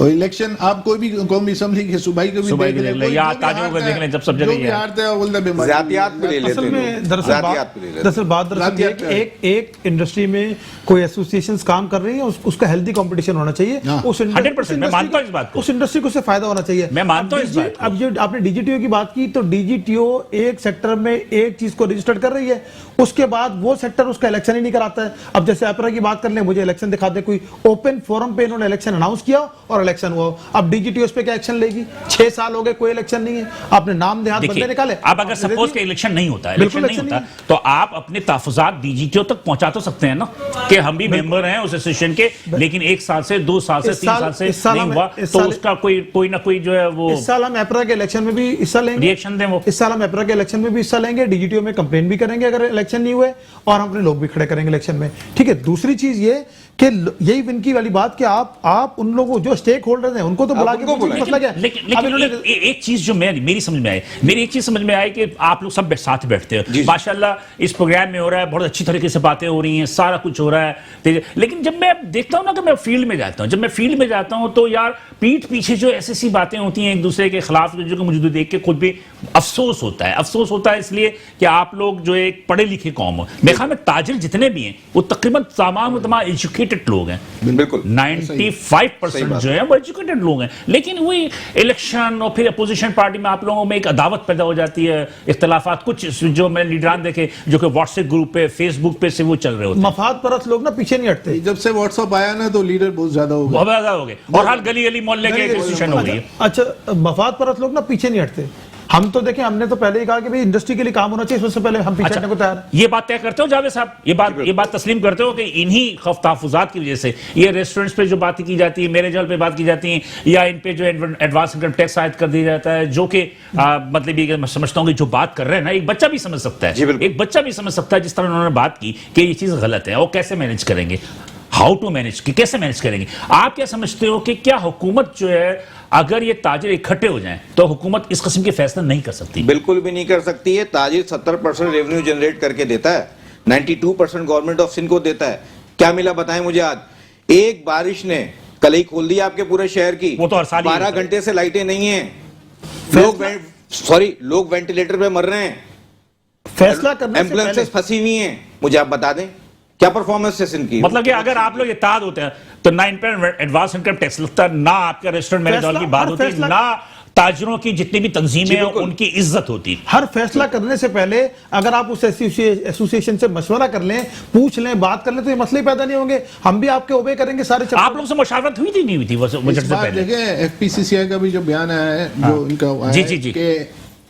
اور الیکشن آپ کوئی بھی قومی اسمبلی کے صوبائی کو بھی صوبائی دیکھ کو لیں، دیکھ لیں، یا تاجروں کو دیکھ لیں، جب سب جگہ جو یہ بھی ہے۔ ہارتا ہے وہ بولتا ہے بیماری۔ زیادیات پہ لے لیتے اصل میں ہیں، دراصل ذاتیات پہ لے لیتے ہیں۔ دراصل بات ذاتیات پہ ہے۔ ایک انڈسٹری میں کوئی ایسوسیشنز کام کر رہی ہیں، اس کا ہیلدی کمپٹیشن ہونا چاہیے، ہاں، اس 100% میں مانتا ہوں اس بات کو۔ اس انڈسٹری کو اس سے فائدہ ہونا چاہیے۔ میں مانتا ہوں اس بات کو۔ اب جو آپ نے ڈی جی ٹی او کی بات کی، تو ڈی جی ٹی او ایک سیکٹر میں ایک چیز کو رجسٹر کر رہی ہے، اس کے بعد وہ سیکٹر اس کا الیکشن ہی نہیں کراتا ہے۔ اب جیسے ایپرا کی بات کر لیں، مجھے الیکشن دکھا دیں، کوئی اوپن فورم پہ انہوں نے الیکشن اناؤنس کیا اور الیکشن ہوا، اب ڈی جی ٹی او اس پہ کیا ایکشن لے گی؟ 6 سال ہو گئے کوئی الیکشن نہیں ہے، آپ نے نام دیہات بندے نکالے۔ اب اگر سپوز کہ الیکشن نہیں ہوتا، الیکشن نہیں ہوتا، تو آپ اپنے تحفظات ڈی جی ٹی او تک پہنچا تو سکتے ہیں نا، کہ ہم بھی ممبر ہیں اس ایسوسیشن کے، لیکن 1 سال سے 2 سال سے 3 سال سے نہیں ہوا، تو اس کا کوئی نہ کوئی جو ہے وہ اس سال ہم ایپرا کے الیکشن میں بھی حصہ لیں گے، ریئیکشن دیں، وہ اس سال ہم ایپرا کے الیکشن میں بھی حصہ لیں گے، ڈی جی ٹی او میں کمپلین بھی کریں گے اگر الیکشن نہیں ہوئے، اور ہم اپنے لوگ بھی کھڑے کریں گے الیکشن میں، ٹھیک ہے۔ دوسری چیز یہ کہ یہی ان کی والی بات کہ آپ ان لوگوں جو سٹیک ہولڈرز ہیں ان کو تو بلا کے مسئلہ کیا ہے؟ لیکن ایک چیز جو میری سمجھ میں آئی، میری ایک چیز سمجھ میں آئی کہ آپ لوگ سب ساتھ بیٹھتے ہیں، ماشاءاللہ اس پروگرام میں ہو رہا ہے، بہت اچھی طریقے سے باتیں ہو رہی ہیں، سارا کچھ ہو رہا ہے، لیکن جب میں دیکھتا ہوں نا کہ میں فیلڈ میں جاتا ہوں تو یار پیٹھ پیچھے جو ایسی باتیں ہوتی ہیں ایک دوسرے کے خلاف، جو کہ مجھے دیکھ کے خود بھی افسوس ہوتا ہے اس لیے کہ آپ لوگ جو ایک پڑھے لکھے قوم ہو، میرے خیال میں تاجر جتنے بھی ہیں وہ تقریباً تمام ایجوکیٹڈ لوگ ہیں، بالکل 95% جو ہے وہ ایجوکیٹڈ لوگ ہیں، لیکن وہی الیکشن اور پھر اپوزیشن پارٹی میں آپ لوگوں میں ایک عداوت پیدا ہو جاتی ہے، اختلافات، کچھ جو میں لیڈران دیکھے جو کہ واٹس ایپ گروپ پہ، فیس بک پہ سے وہ چل رہے ہوتے ہیں، مفاد پرست لوگ نا پیچھے نہیں ہٹتے۔ جب سے واٹس ایپ آیا نا تو لیڈر بہت زیادہ ہو گئے، بہت زیادہ ہو گئے، اور ہر گلی گلی محلے کے ایسوسیشن ہو گئی ہے۔ اچھا، مفاد پرست لوگ نا پیچھے نہیں ہٹتے۔ ہم تو دیکھیں، ہم نے تو پہلے ہی کہا کہ بھئی انڈسٹری کے لیے کام ہونا چاہیے، اس سے پہلے ہم پیچھے ہٹنے کو تیار ہیں۔ یہ بات طے کرتے ہو جاوید صاحب، یہ بات تسلیم کرتے ہو کہ انہی تحفظات کی وجہ سے یہ ریسٹورنٹس پہ جو باتیں کی جاتی ہیں، میرے جل پہ بات کی جاتی ہیں، یا ان پہ جو ایڈوانس انکم ٹیکس عائد کر دیا جاتا ہے، جو کہ مطلب یہ میں سمجھتا ہوں کہ جو بات کر رہے ہیں نا، ایک بچہ بھی سمجھ سکتا ہے، ایک بچہ بھی سمجھ سکتا ہے جس طرح انہوں نے بات کی کہ یہ چیز غلط ہے، اور کیسے مینج کریں گے، ہاؤ ٹو مینج، کیسے مینج کریں گے۔ آپ کیا سمجھتے ہو کہ کیا حکومت جو ہے اگر یہ تاجر اکٹھے ہو جائیں تو حکومت اس قسم کے فیصلہ نہیں کر سکتی؟ بالکل بھی نہیں کر سکتی ہے۔ تاجر 70% ریونیو جنریٹ کر کے دیتا ہے، 92% گورنمنٹ آف سندھ کو دیتا ہے۔ کیا ملا بتائیں مجھے؟ آج ایک بارش نے کل ہی کھول دی آپ کے پورے شہر کی، وہ تو ہر سال 12 گھنٹے سے لائٹیں نہیں ہیں، لوگ وینٹیلیٹر پہ مر رہے ہیں، فیصلہ کرنے سے پہلے ایمبولینسز پھنسی ہوئی ہیں۔ مجھے آپ بتا دیں کیا پرفارمنس ہے سندھ کی؟ مطلب کہ اگر آپ لوگ اتحاد ہوتے ہیں تو 9% ایڈوانس انکم ٹیکس لگتا ہے، نہ آپ کا ریسٹورنٹ مینیجر کی بات ہوتی، نہ تاجروں کی جتنی بھی تنظیمیں ہیں ان کی عزت ہوتی۔ ہر فیصلہ کرنے سے پہلے اگر آپ اس ایسوسیشن سے مشورہ کر لیں، پوچھ لیں، بات کر لیں، تو یہ مسئلے پیدا نہیں ہوں گے، ہم بھی آپ کے اوبے کریں گے سارے۔ آپ لوگ سے مشاورت ہوئی تھی نہیں ہوئی تھی بجٹ سے پہلے؟ دیکھیں ایف پی سی سی آئی کا بھی جو بیان آیا ہے، جو ان کا جی جی جی، کہ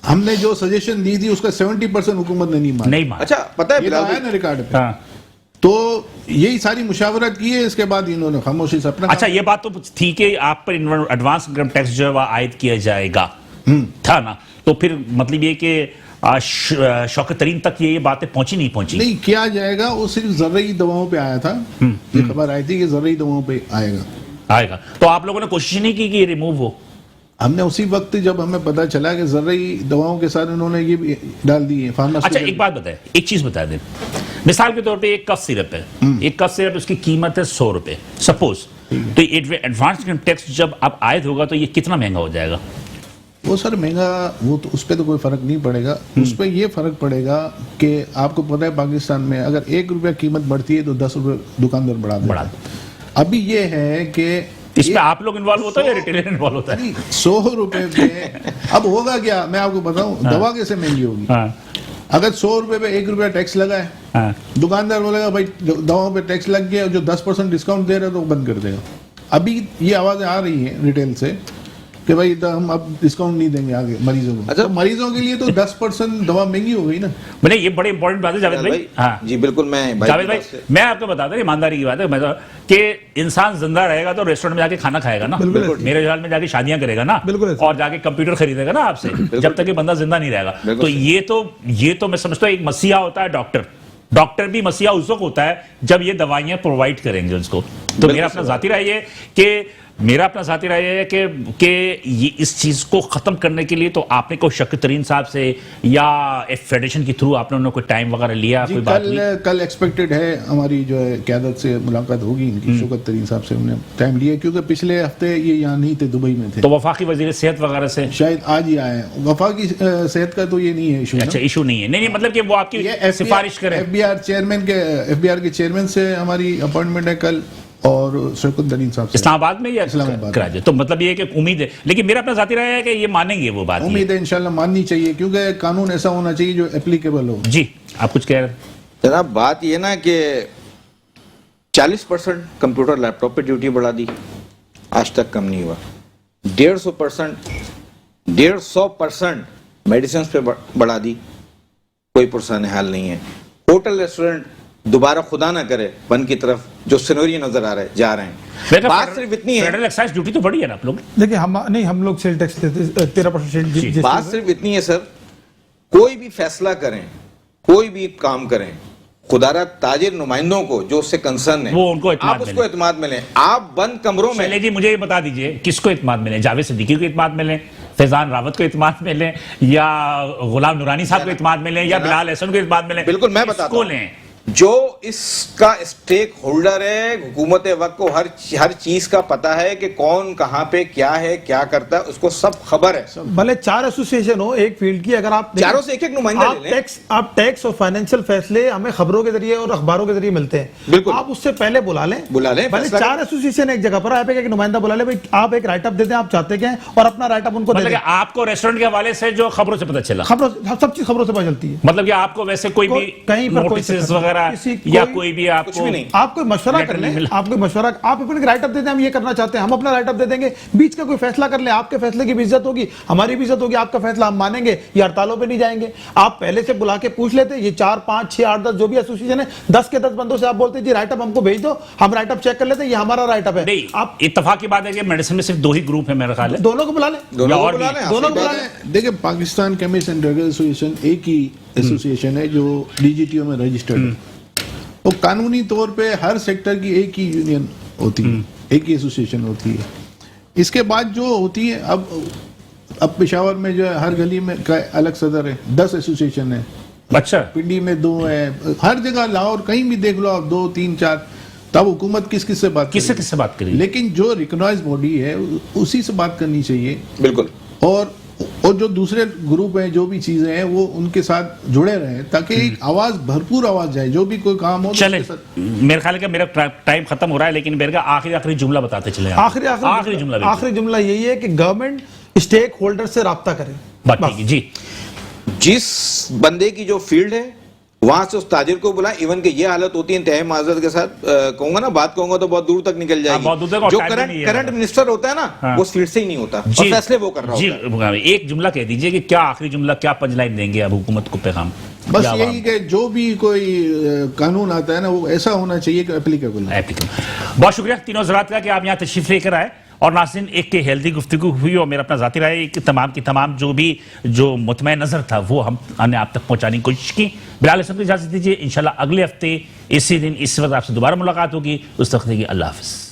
ہم نے جو سجیشن دی تھی اس کا 70% حکومت نے نہیں مانا۔ نہیں مانا۔ اچھا پتہ ہے یہ تو بلال آیا بھائی، نا ریکارڈ پہ، تو یہی ساری مشاورت کی ہے، اس کے بعد انہوں نے خاموشی سے اپنا اچھا یہ بات تو تھی کہ آپ پر ایڈوانس انکم ٹیکس جو ہے وہ عائد کیا جائے گا، تھا نا؟ تو پھر مطلب یہ کہ شوکت ترین تک یہ باتیں پہنچی نہیں پہنچی؟ نہیں کیا جائے گا، وہ صرف زرعی دواؤں پہ آیا تھا، یہ خبر آئی تھی کہ زرعی دواؤں پہ آئے گا۔ تو آپ لوگوں نے کوشش نہیں کی کہ یہ ریموو ہو؟ ہم نے اسی وقت جب ہمیں پتا چلا کہ زرعی دواؤں کے ساتھ انہوں نے یہ بھی ڈال دی ہے اچھا ایک بات بتائیں، ایک چیز بتا دیں، مثال کے طور پہ ایک کف سیرپ ہے، ایک کف سیرپ اس کی قیمت ہے 100 روپے سپوز، تو ایڈوانس انکم ٹیکس جب اب عائد ہوگا تو یہ کتنا مہنگا ہو جائے گا؟ وہ سر مہنگا، وہ تو اس پہ تو کوئی فرق نہیں پڑے گا، اس پہ یہ فرق پڑے گا کہ آپ کو پتہ ہے پاکستان میں اگر 1 روپیہ قیمت بڑھتی ہے تو 10 روپے دکاندار بڑھا دیتا ہے۔ ابھی یہ ہے کہ اس میں آپ لوگ انوالو ہوتا ہے یا ریٹیلر انوالو ہوتا ہے؟ 100 روپے پہ اب ہوگا کیا، میں آپ کو بتاؤں دوا کیسے مہنگی ہوگی۔ اگر 100 روپے پہ 1 روپیہ ٹیکس لگا ہے، دکاندار بولے گا بھائی دواؤں پہ ٹیکس لگ گیا، جو 10% ڈسکاؤنٹ دے رہا ہے تو وہ بند کر دے گا۔ ابھی یہ آوازیں آ رہی ہیں ریٹیل سے کہ بھائی ہم اب ڈسکاؤنٹ نہیں دیں گے آگے مریضوں کو۔ اچھا مریضوں کے لیے تو 10% دوا مہنگی ہو گئی نا۔ میں نے یہ بڑی امپورٹنٹ بات ہے جاوید بھائی، ہاں جی بالکل، جاوید بھائی میں آپ کو بتا دوں ایمانداری کی بات ہے کہ انسان زندہ رہے گا تو ریسٹورنٹ میں جا کے کھانا کھائے گا نا، میرے خیال میں جا کے شادیاں کرے گا نا، اور جا کے کمپیوٹر خریدے گا نا آپ سے، جب تک کہ بندہ زندہ نہیں رہے گا۔ تو یہ تو میں سمجھتا ہوں ایک مسیحا ہوتا ہے ڈاکٹر بھی مسیحا اس وقت ہوتا ہے جب یہ دوائیاں پرووائڈ کریں گے اس کو۔ تو میرا اپنا ذاتی رائے ہے کہ اس چیز کو ختم کرنے کے لیے تو آپ نے کوئی شوکت ترین صاحب سے یا فیڈریشن کے تھرو آپ نے کوئی ٹائم وغیرہ لیا؟ کوئی بات کل ایکسپیکٹڈ ہے ہماری جو ہے قیادت سے ملاقات ہوگی ان کی، شوکت ترین صاحب سے ہم نے ٹائم لیا کیونکہ پچھلے ہفتے یہ یہاں نہیں تھے، دبئی میں تھے. تو وفاقی وزیر صحت وغیرہ سے شاید آج ہی آئے ہیں. وفاقی صحت کا تو یہ نہیں ہے ایشو. اچھا ایشو نہیں ہے، نہیں مطلب کہ وہ آپ کی سفارش کریں. ایف بی آر کے چیئرمین سے ہماری اپوائنٹمنٹ ہے کل، اور شوکت ترین صاحب سے اسلام آباد میں یا اسلام آباد کراچی. تو مطلب یہ کہ امید ہے، لیکن میرا اپنا ذاتی رائے ہے کہ یہ مانیں گے وہ بات. امید ہے انشاءاللہ ماننی چاہیے کیونکہ قانون ایسا ہونا چاہیے جو اپلیکیبل ہو. جی آپ کچھ کہہ رہے ہیں؟ جناب بات یہ نا کہ 40% کمپیوٹر لیپ ٹاپ پہ ڈیوٹی بڑھا دی، آج تک کم نہیں ہوا. 150% میڈیسنز پہ بڑھا دی، کوئی پرسان حال نہیں ہے. ہوٹل ریسٹورنٹ دوبارہ خدا نہ کرے بند کی طرف جو سینوریو نظر آ رہے جا رہے ہیں. بات صرف اتنی ہے، فیڈرل ایکسائز ڈیوٹی تو بڑی ہے نا آپ لوگ. دیکھیں ہم لوگ سیل ٹیکس دیتے 13%. بات صرف اتنی ہے سر، کوئی بھی فیصلہ کریں، کوئی بھی کام کریں، خدا را تاجر نمائندوں کو جو اس سے کنسرن ہے وہ ان کو آپ اس کو اعتماد ملیں. آپ بند کمروں میں چلے جی مجھے یہ بتا دیجئے کس کو اعتماد ملیں؟ جاوید صدیقی کو اعتماد ملیں، فیضان راوت کو اعتماد ملیں، یا غلام نورانی صاحب کو اعتماد ملیں، یا بلال احسن کو اعتماد ملیں؟ بالکل میں بتاتا ہوں. جو اس کا اسٹیک ہولڈر ہے حکومت وقت کو ہر چیز کا پتا ہے کہ کون کہاں پہ کیا ہے کیا کرتا ہے، اس کو سب خبر ہے. بھلے 4 ایسوسیشن ہو ایک فیلڈ کی، اگر آپ چاروں سے ایک نمائندہ لے لیں. آپ ٹیکس اور فائنینشیل فیصلے ہمیں خبروں کے ذریعے اور اخباروں کے ذریعے ملتے ہیں. بالکل آپ اس سے پہلے بلا لیں. بھلے 4 ایسوسیشن ایک جگہ پر آپ ایک نمائندہ بلا لیں. آپ ایک رائٹ اپ دیتے ہیں، آپ چاہتے کیا ہیں، اور اپنا رائٹ اپ ان کو دے دیں. آپ کو ریسٹورنٹ کے حوالے سے جو خبروں سے پتہ چلا، سب چیز خبروں سے پتہ چلتی ہے. مطلب کہ آپ کو ویسے کوئی بھی کہیں پر نوٹسز وغیرہ یا کوئی بھی آپ کو آپ کوئی مشورہ کر لیں، آپ کوئی مشورہ، آپ اپنے رائٹ اپ دے دیں، ہم یہ کرنا چاہتے ہیں، ہم اپنا رائٹ اپ دے دیں گے. بیچ کا کوئی فیصلہ کر لیں، آپ کے فیصلے کی بھی عزت ہوگی، ہماری بھی عزت ہوگی، آپ کا فیصلہ ہم مانیں گے، یہ ہڑتالوں پہ نہیں جائیں گے. آپ پہلے سے بلا کے پوچھ لیتے، یہ 4 5 6 8 10 جو بھی ایسوسیشن ہے، 10 کے 10 بندوں سے آپ بولتے جی رائٹ اپ ہم کو بھیج دو، ہم رائٹ اپ چیک کر لیتے ہیں، یہ ہمارا رائٹ اپ ہے. آپ اتفاق کی بات ہے کہ میڈیسن میں صرف 2 ہی گروپ ہیں میرا خیال ہے. دونوں کو بلا لیں، دونوں کو بلا لیں. دیکھیں Pakistan chemist and drug association ایک ہی ایسوسیشن ہے جو ڈی جی ٹی او میں رجسٹرڈ ہے. وہ قانونی طور پہ ہر سیکٹر کی ایک ہی یونین ہوتی ہے، ایک ہی ایسوسیشن ہوتی ہے. اس کے بعد جو ہوتی ہے اب پشاور میں جو ہے ہر گلی میں الگ صدر ہے، 10 ایسوسیشن ہے. اچھا پنڈی میں 2 ہے، ہر جگہ لاہور کہیں بھی دیکھ لو آپ 2 3 4. تب حکومت کس سے بات کس سے بات کرے؟ لیکن جو ریکگنائز باڈی ہے اسی سے بات کرنی چاہیے. بالکل. اور جو دوسرے گروپ ہیں جو بھی چیزیں ہیں وہ ان کے ساتھ جڑے رہیں تاکہ ایک آواز بھرپور آواز جائے، جو بھی کوئی کام ہو. چلیں میرے خیال ہے کہ میرا ٹائم ختم ہو رہا ہے، لیکن میرے کا آخری جملہ بتاتے چلیں. آخری جملہ یہی ہے کہ گورنمنٹ اسٹیک ہولڈر سے رابطہ کرے. بات ٹھیک ہے جی. جس بندے کی جو فیلڈ ہے وہاں سے اس تاجر کو بلا. ایون کہ یہ حالت ہوتی ہے انتہائی معذرت کے ساتھ کہوں گا نا، بات کہوں گا تو بہت دور تک نکل جائے گی. جو کرنٹ منسٹر ہوتا ہے نا وہ اس فیلڈ سے ہی نہیں ہوتا اور فیصلے وہ کر رہا ہوتا ہے. ایک جملہ کہہ دیجئے کہ کیا آخری جملہ، کیا پنچ لائن دیں گے اب حکومت کو پیغام؟ بس یہی کہ جو بھی کوئی قانون آتا ہے نا وہ ایسا ہونا چاہیے کہ اپلیکیبل ہے. بہت شکریہ تینوں حضرات کا کہ آپ یہاں تشریف لے کر آئے. اور ناظرین ایک ہیلدی گفتگو ہوئی، اور میرا اپنا ذاتی رائے کہ تمام کی تمام جو مطمئن نظر تھا وہ ہم نے آپ تک پہنچانے کی کوشش کی. بلال احسن کو اجازت دیجیے، انشاءاللہ اگلے ہفتے اسی دن اس وقت آپ سے دوبارہ ملاقات ہوگی. اس وقت اللہ حافظ.